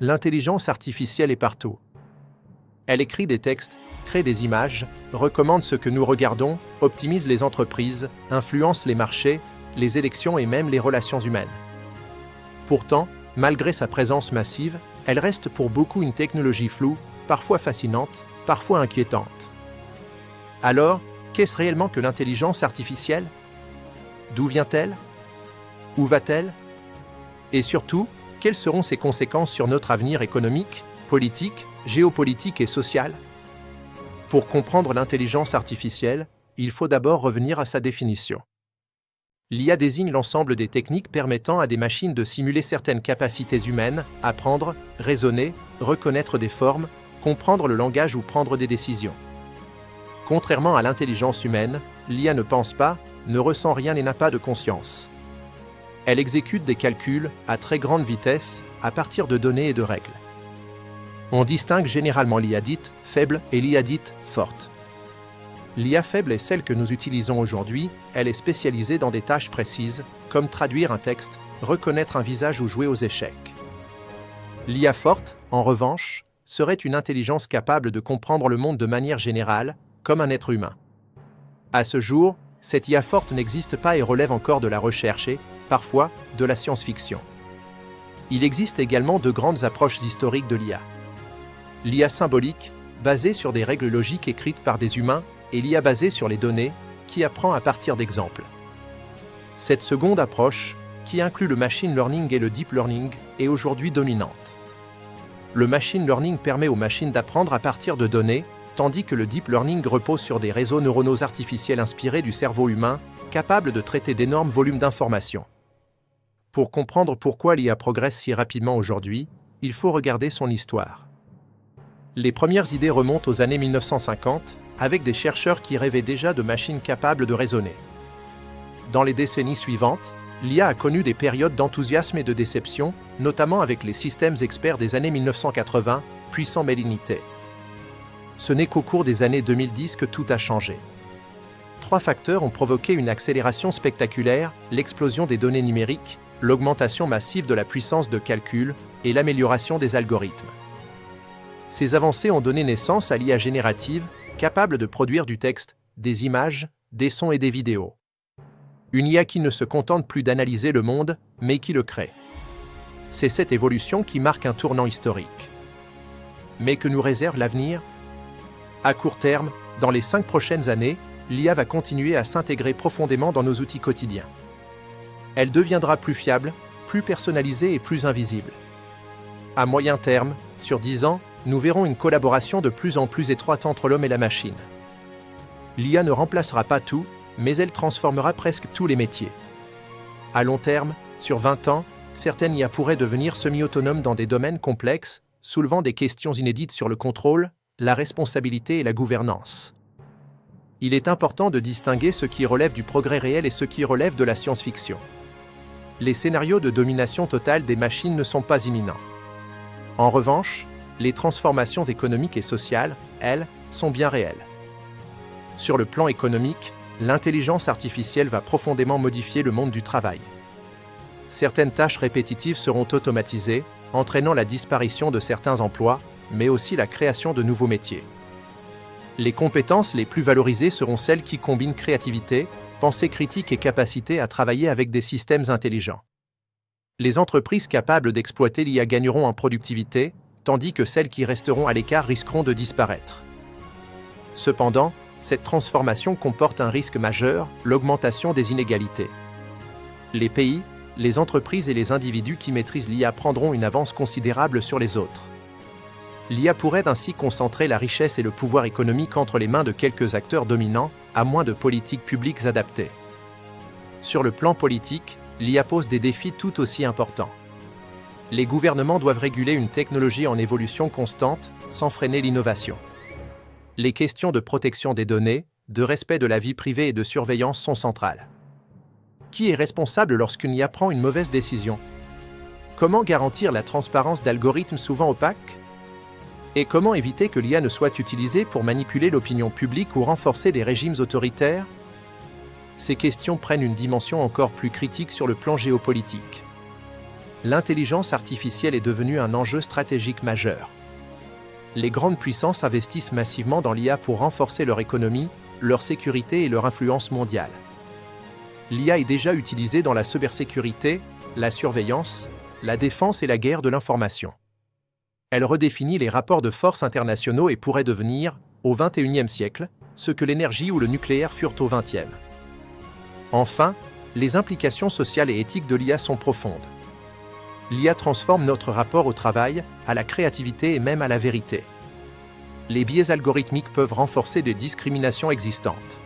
l'intelligence artificielle est partout. Elle écrit des textes, crée des images, recommande ce que nous regardons, optimise les entreprises, influence les marchés, les élections et même les relations humaines. Pourtant, malgré sa présence massive, elle reste pour beaucoup une technologie floue, parfois fascinante, parfois inquiétante. Alors, qu'est-ce réellement que l'intelligence artificielle? D'où vient-elle? Où va-t-elle? Et surtout, quelles seront ses conséquences sur notre avenir économique, politique, géopolitique et social? Pour comprendre l'intelligence artificielle, il faut d'abord revenir à sa définition. L'IA désigne l'ensemble des techniques permettant à des machines de simuler certaines capacités humaines, apprendre, raisonner, reconnaître des formes, comprendre le langage ou prendre des décisions. Contrairement à l'intelligence humaine, l'IA ne pense pas, ne ressent rien et n'a pas de conscience. Elle exécute des calculs à très grande vitesse, à partir de données et de règles. On distingue généralement l'IA dite faible et l'IA dite forte. L'IA faible est celle que nous utilisons aujourd'hui, elle est spécialisée dans des tâches précises, comme traduire un texte, reconnaître un visage ou jouer aux échecs. L'IA forte, en revanche, serait une intelligence capable de comprendre le monde de manière générale, comme un être humain. À ce jour, cette IA forte n'existe pas et relève encore de la recherche et, parfois, de la science-fiction. Il existe également de grandes approches historiques de l'IA. L'IA symbolique, basée sur des règles logiques écrites par des humains, et l'IA basée sur les données, qui apprend à partir d'exemples. Cette seconde approche, qui inclut le machine learning et le deep learning, est aujourd'hui dominante. Le machine learning permet aux machines d'apprendre à partir de données, tandis que le deep learning repose sur des réseaux neuronaux artificiels inspirés du cerveau humain, capables de traiter d'énormes volumes d'informations. Pour comprendre pourquoi l'IA progresse si rapidement aujourd'hui, il faut regarder son histoire. Les premières idées remontent aux années 1950, avec des chercheurs qui rêvaient déjà de machines capables de raisonner. Dans les décennies suivantes, l'IA a connu des périodes d'enthousiasme et de déception, notamment avec les systèmes experts des années 1980, puissants mais limités. Ce n'est qu'au cours des années 2010 que tout a changé. 3 facteurs ont provoqué une accélération spectaculaire, l'explosion des données numériques, l'augmentation massive de la puissance de calcul et l'amélioration des algorithmes. Ces avancées ont donné naissance à l'IA générative, capable de produire du texte, des images, des sons et des vidéos. Une IA qui ne se contente plus d'analyser le monde, mais qui le crée. C'est cette évolution qui marque un tournant historique. Mais que nous réserve l'avenir? À court terme, dans les 5 prochaines années, l'IA va continuer à s'intégrer profondément dans nos outils quotidiens. Elle deviendra plus fiable, plus personnalisée et plus invisible. À moyen terme, sur 10 ans, nous verrons une collaboration de plus en plus étroite entre l'homme et la machine. L'IA ne remplacera pas tout, mais elle transformera presque tous les métiers. À long terme, sur 20 ans, certaines IA pourraient devenir semi-autonomes dans des domaines complexes, soulevant des questions inédites sur le contrôle, la responsabilité et la gouvernance. Il est important de distinguer ce qui relève du progrès réel et ce qui relève de la science-fiction. Les scénarios de domination totale des machines ne sont pas imminents. En revanche, les transformations économiques et sociales, elles, sont bien réelles. Sur le plan économique, l'intelligence artificielle va profondément modifier le monde du travail. Certaines tâches répétitives seront automatisées, entraînant la disparition de certains emplois, mais aussi la création de nouveaux métiers. Les compétences les plus valorisées seront celles qui combinent créativité, pensée critique et capacité à travailler avec des systèmes intelligents. Les entreprises capables d'exploiter l'IA gagneront en productivité, tandis que celles qui resteront à l'écart risqueront de disparaître. Cependant, cette transformation comporte un risque majeur, l'augmentation des inégalités. Les pays, les entreprises et les individus qui maîtrisent l'IA prendront une avance considérable sur les autres. L'IA pourrait ainsi concentrer la richesse et le pouvoir économique entre les mains de quelques acteurs dominants, à moins de politiques publiques adaptées. Sur le plan politique, l'IA pose des défis tout aussi importants. Les gouvernements doivent réguler une technologie en évolution constante, sans freiner l'innovation. Les questions de protection des données, de respect de la vie privée et de surveillance sont centrales. Qui est responsable lorsqu'une IA prend une mauvaise décision? Comment garantir la transparence d'algorithmes souvent opaques? Et comment éviter que l'IA ne soit utilisée pour manipuler l'opinion publique ou renforcer des régimes autoritaires? Ces questions prennent une dimension encore plus critique sur le plan géopolitique. l'intelligence artificielle est devenue un enjeu stratégique majeur. Les grandes puissances investissent massivement dans l'IA pour renforcer leur économie, leur sécurité et leur influence mondiale. L'IA est déjà utilisée dans la cybersécurité, la surveillance, la défense et la guerre de l'information. Elle redéfinit les rapports de force internationaux et pourrait devenir, au XXIe siècle, ce que l'énergie ou le nucléaire furent au XXe. Enfin, les implications sociales et éthiques de l'IA sont profondes. L'IA transforme notre rapport au travail, à la créativité et même à la vérité. Les biais algorithmiques peuvent renforcer des discriminations existantes.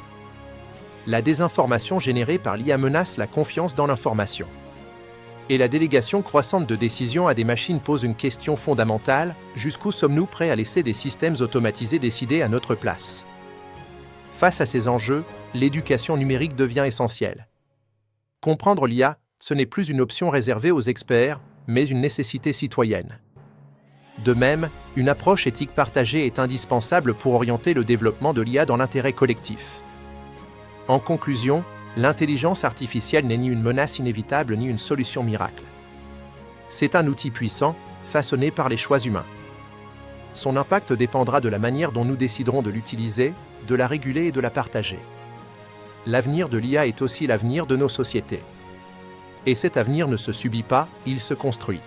La désinformation générée par l'IA menace la confiance dans l'information. Et la délégation croissante de décisions à des machines pose une question fondamentale: jusqu'où sommes-nous prêts à laisser des systèmes automatisés décider à notre place? Face à ces enjeux, l'éducation numérique devient essentielle. Comprendre l'IA, ce n'est plus une option réservée aux experts, mais une nécessité citoyenne. De même, une approche éthique partagée est indispensable pour orienter le développement de l'IA dans l'intérêt collectif. En conclusion, l'intelligence artificielle n'est ni une menace inévitable ni une solution miracle. C'est un outil puissant, façonné par les choix humains. Son impact dépendra de la manière dont nous déciderons de l'utiliser, de la réguler et de la partager. L'avenir de l'IA est aussi l'avenir de nos sociétés. Et cet avenir ne se subit pas, il se construit.